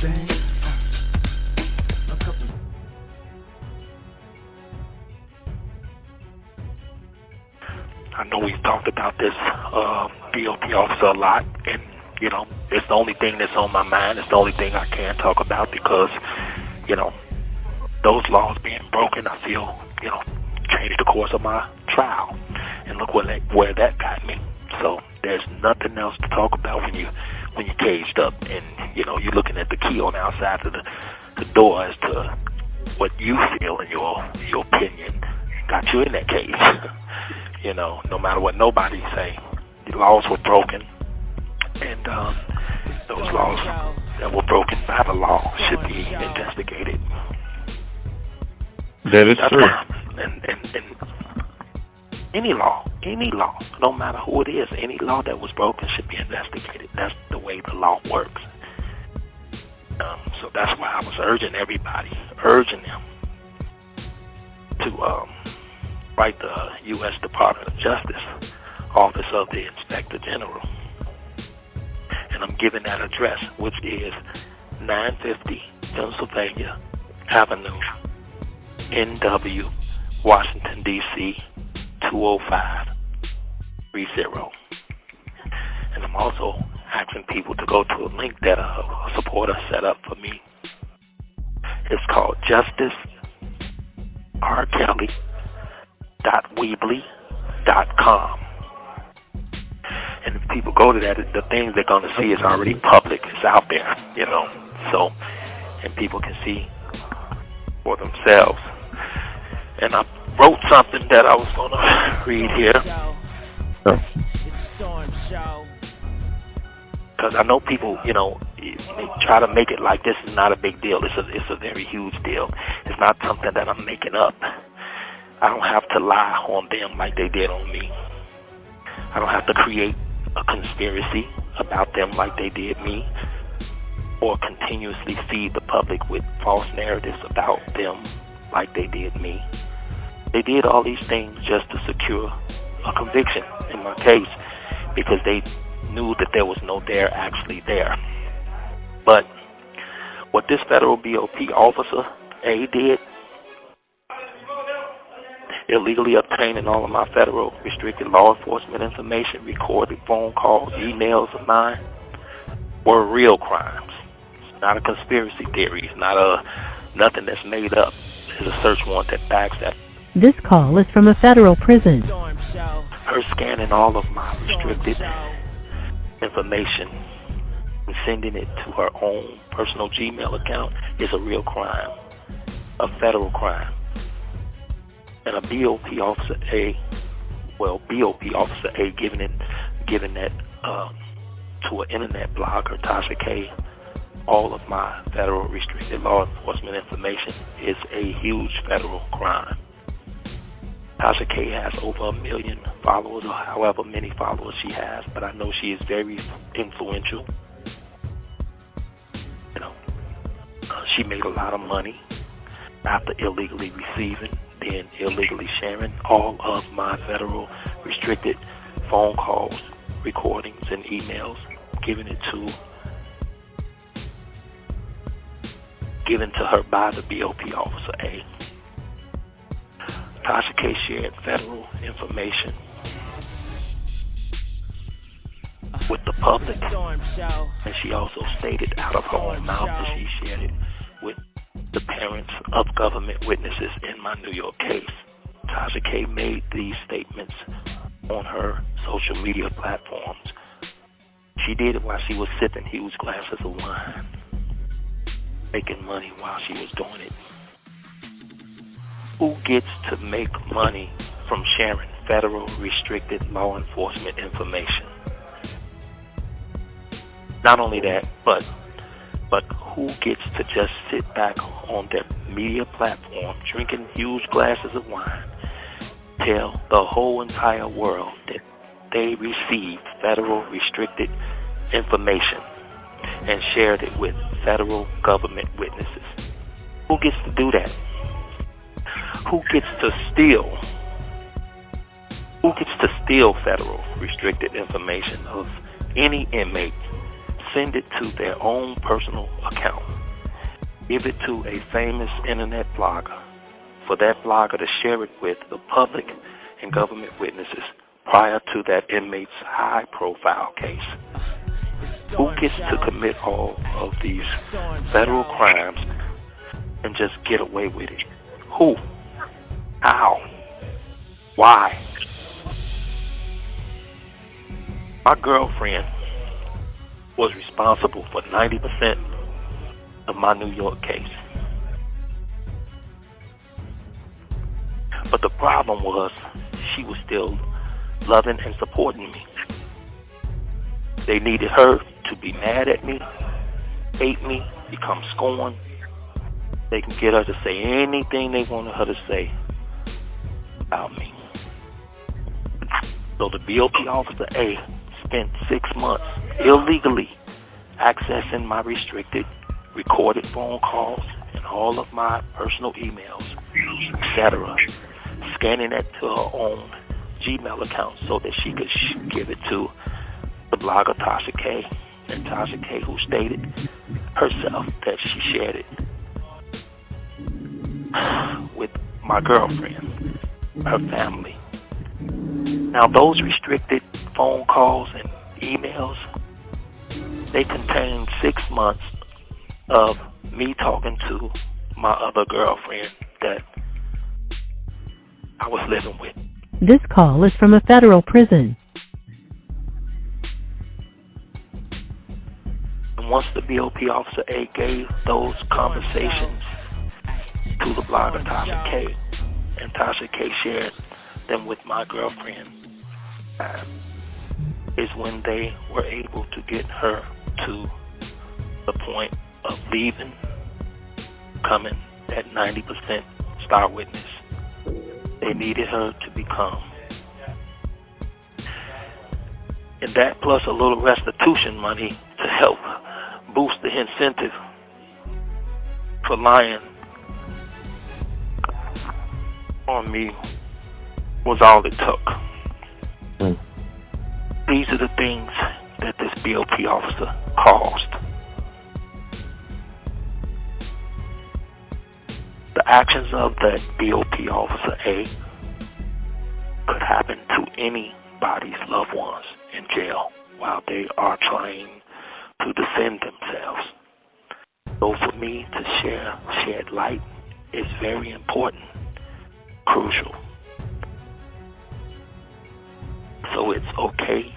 I know we've talked about this BOP officer a lot, and, you know, it's the only thing that's on my mind. It's the only thing I can talk about because, you know, those laws being broken, I feel, you know, changed the course of my trial. And look where that got me. So there's nothing else to talk about when you're caged up and, you know, you're looking at the key on the outside of the door as to what you feel and your opinion got you in that cage. You know, no matter what nobody say, the laws were broken, and those laws that were broken by the law should be investigated. That is true. And any law, no matter who it is, any law that was broken should be investigated. That's the way the law works. So that's why I was urging them to write the U.S. Department of Justice, Office of the Inspector General. And I'm giving that address, which is 950 Pennsylvania Avenue, NW, Washington, D.C., 20530. And I'm also asking people to go to a link that a supporter set up for me. It's called justicerdkelly.weebly.com. And if people go to that, the things they're going to see is already public. It's out there, you know. So, and people can see for themselves. And I wrote something that I was going to read here. Because I know people, you know, they try to make it like this is not a big deal. It's a very huge deal. It's not something that I'm making up. I don't have to lie on them like they did on me. I don't have to create a conspiracy about them like they did me, or continuously feed the public with false narratives about them like they did me. They did all these things just to secure a conviction in my case because they knew that there was no there actually there. But what this federal BOP officer A did, illegally obtaining all of my federal restricted law enforcement information, recorded phone calls, emails of mine, were real crimes. It's not a conspiracy theory. It's not nothing that's made up. It's a search warrant that backs that. This call is from a federal prison. Her scanning all of my restricted information and sending it to her own personal Gmail account is a real crime, a federal crime. And a BOP officer A giving that to an internet blogger, Tasha K, all of my federal restricted law enforcement information is a huge federal crime. Tasha K has over 1 million followers, or however many followers she has, but I know she is very influential. You know, she made a lot of money after illegally receiving, then illegally sharing all of my federal restricted phone calls, recordings, and emails, given to her by the BOP officer A. Tasha K shared federal information with the public, and she also stated out of her own mouth that she shared it with the parents of government witnesses in my New York case. Tasha K made these statements on her social media platforms. She did it while she was sipping huge glasses of wine, making money while she was doing it. Who gets to make money from sharing federal restricted law enforcement information? Not only that, but who gets to just sit back on their media platform, drinking huge glasses of wine, tell the whole entire world that they received federal restricted information and shared it with federal government witnesses? Who gets to do that? Who gets to steal? Who gets to steal federal restricted information of any inmate send it to their own personal account. Give it to a famous internet blogger for that blogger to share it with the public and government witnesses prior to that inmate's high-profile case. Who gets to commit all of these federal crimes and just get away with it? Who? How? Why? My girlfriend was responsible for 90% of my New York case. But the problem was she was still loving and supporting me. They needed her to be mad at me, hate me, become scorned. They can get her to say anything they wanted her to say about me. So the BOP Officer A spent 6 months illegally accessing my restricted, recorded phone calls and all of my personal emails, etc., scanning it to her own Gmail account so that she could give it to the blogger Tasha K. And Tasha K, who stated herself that she shared it with my girlfriend, her family. Now, those restricted phone calls and emails, they contain 6 months of me talking to my other girlfriend that I was living with. This call is from a federal prison. And once the BOP Officer A gave those conversations to the blogger Tasha K, and Tasha K shared them with my girlfriend, is when they were able to get her to the point of leaving, coming at 90% star witness. They needed her to become. And that plus a little restitution money to help boost the incentive for lying on me was all it took. These are the things that this BOP officer caused. The actions of that BOP Officer A could happen to anybody's loved ones in jail while they are trying to defend themselves. So for me to shed light is very important, crucial. So it's okay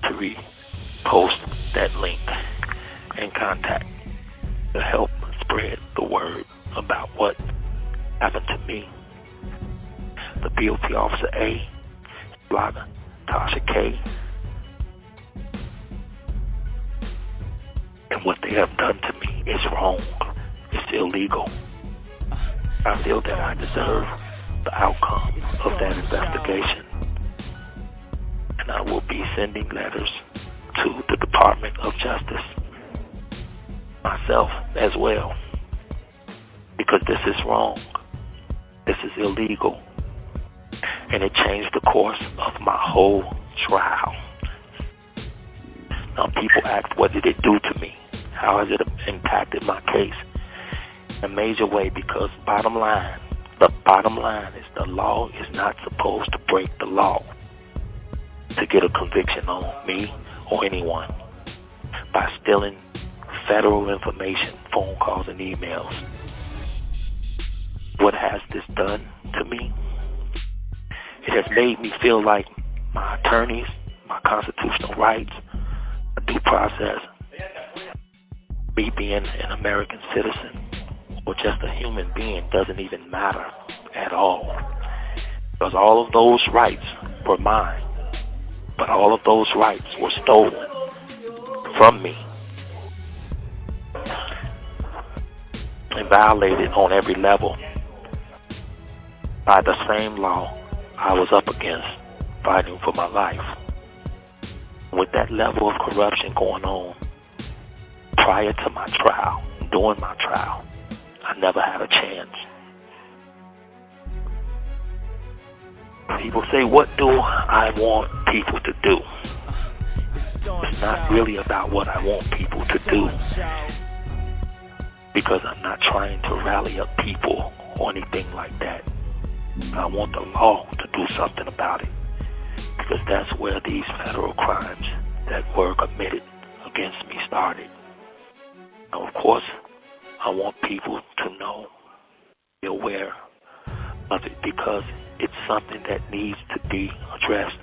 to repost that link and contact to help spread the word about what happened to me. The BOP Officer A, blogger Tasha K, and what they have done to me is wrong. It's illegal. I feel that I deserve the outcome of that investigation. And I will be sending letters to the Department of Justice, myself as well, because this is wrong. This is illegal. And it changed the course of my whole trial. Now people ask, what did it do to me? How has it impacted my case? In a major way, because the bottom line is the law is not supposed to break the law to get a conviction on me or anyone by stealing federal information, phone calls and emails. What has this done to me? It has made me feel like my attorneys, my constitutional rights, a due process, me being an American citizen or just a human being doesn't even matter at all. Because all of those rights were mine, but all of those rights were stolen from me and violated on every level by the same law I was up against fighting for my life. With that level of corruption going on prior to my trial, during my trial, I never had a chance. People say, what do I want people to do? It's not really about what I want people to do, because I'm not trying to rally up people or anything like that. I want the law to do something about it, because that's where these federal crimes that were committed against me started. Now, of course, I want people to know, be aware of it, because it's something that needs to be addressed,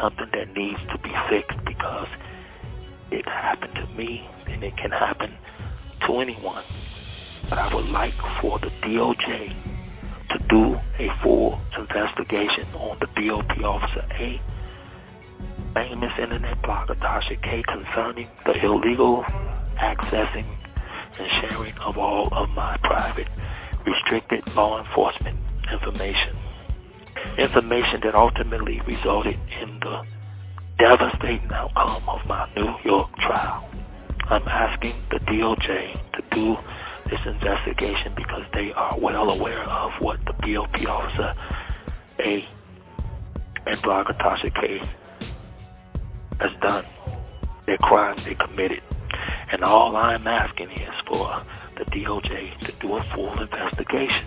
something that needs to be fixed, because it happened to me and it can happen to anyone. But I would like for the DOJ to do a full investigation on the BOP Officer A, famous internet blogger Tasha K, concerning the illegal accessing and sharing of all of my private, restricted law enforcement information. Information that ultimately resulted in the devastating outcome of my New York trial. I'm asking the DOJ to do this investigation because they are well aware of what the BOP Officer A and blogger Tasha K has done, their crimes they committed. And all I'm asking is for the DOJ to do a full investigation,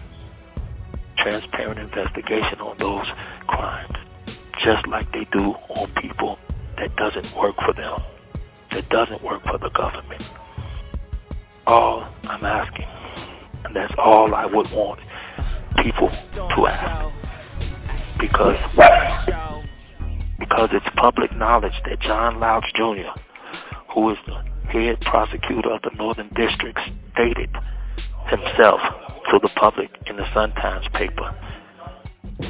transparent investigation on those crimes, just like they do on people that doesn't work for them, that doesn't work for the government. All I'm asking, and that's all I would want people to ask, because it's public knowledge that John Louch Jr., who is the head prosecutor of the Northern District, stated himself to the public in the Sun-Times paper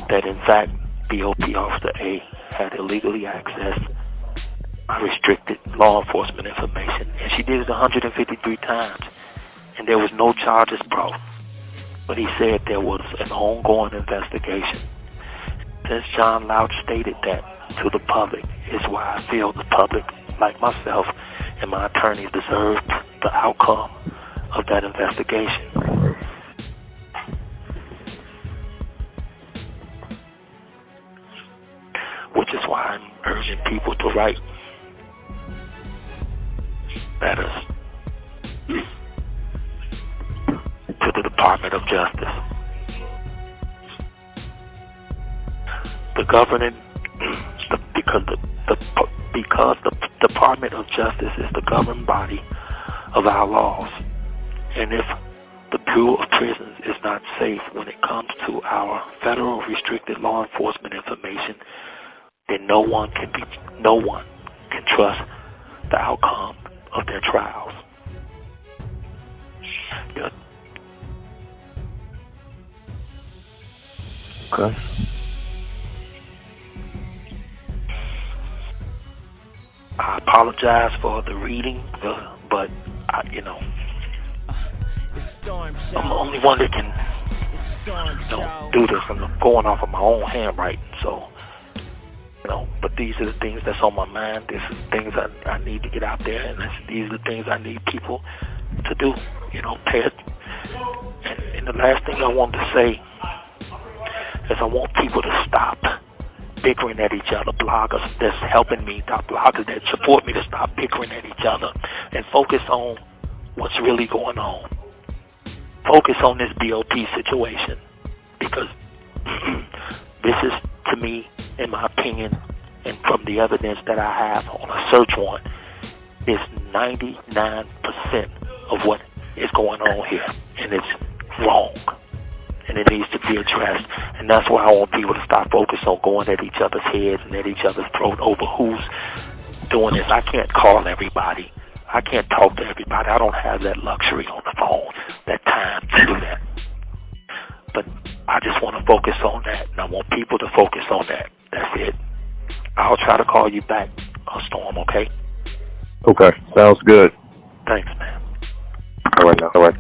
that in fact BOP Officer A had illegally accessed restricted law enforcement information, and she did it 153 times, and there was no charges brought. But he said there was an ongoing investigation. Since John Louch stated that to the public, is why I feel the public, like myself and my attorneys, deserve the outcome of that investigation. Which is why I'm urging people to write letters to the Department of Justice. The governing, because the Department of Justice is the governing body of our laws, and if the Bureau of Prisons is not safe when it comes to our federal restricted law enforcement information, then no one can trust the outcome of their trials. Yeah. Okay. I apologize for the reading, but I'm the only one that can do this. I'm going off of my own handwriting, so but these are the things that's on my mind. These are the things I need to get out there, and these are the things I need people to do. Pay it. And the last thing I want to say is I want people to stop bickering at each other. Bloggers that's helping me, bloggers that support me, to stop bickering at each other and focus on what's really going on. Focus on this BOP situation, because this is, to me, in my opinion, and from the evidence that I have on a search warrant, is 99% of what is going on here, and it's wrong, and it needs to be addressed. And that's why I want people to stop focusing on going at each other's heads and at each other's throat over who's doing this. I can't call everybody. I can't talk to everybody. I don't have that luxury on the phone, that time to do that. But I just want to focus on that, and I want people to focus on that. That's it. I'll try to call you back, Storm, okay? Okay, sounds good. Thanks, man. All right now. All right.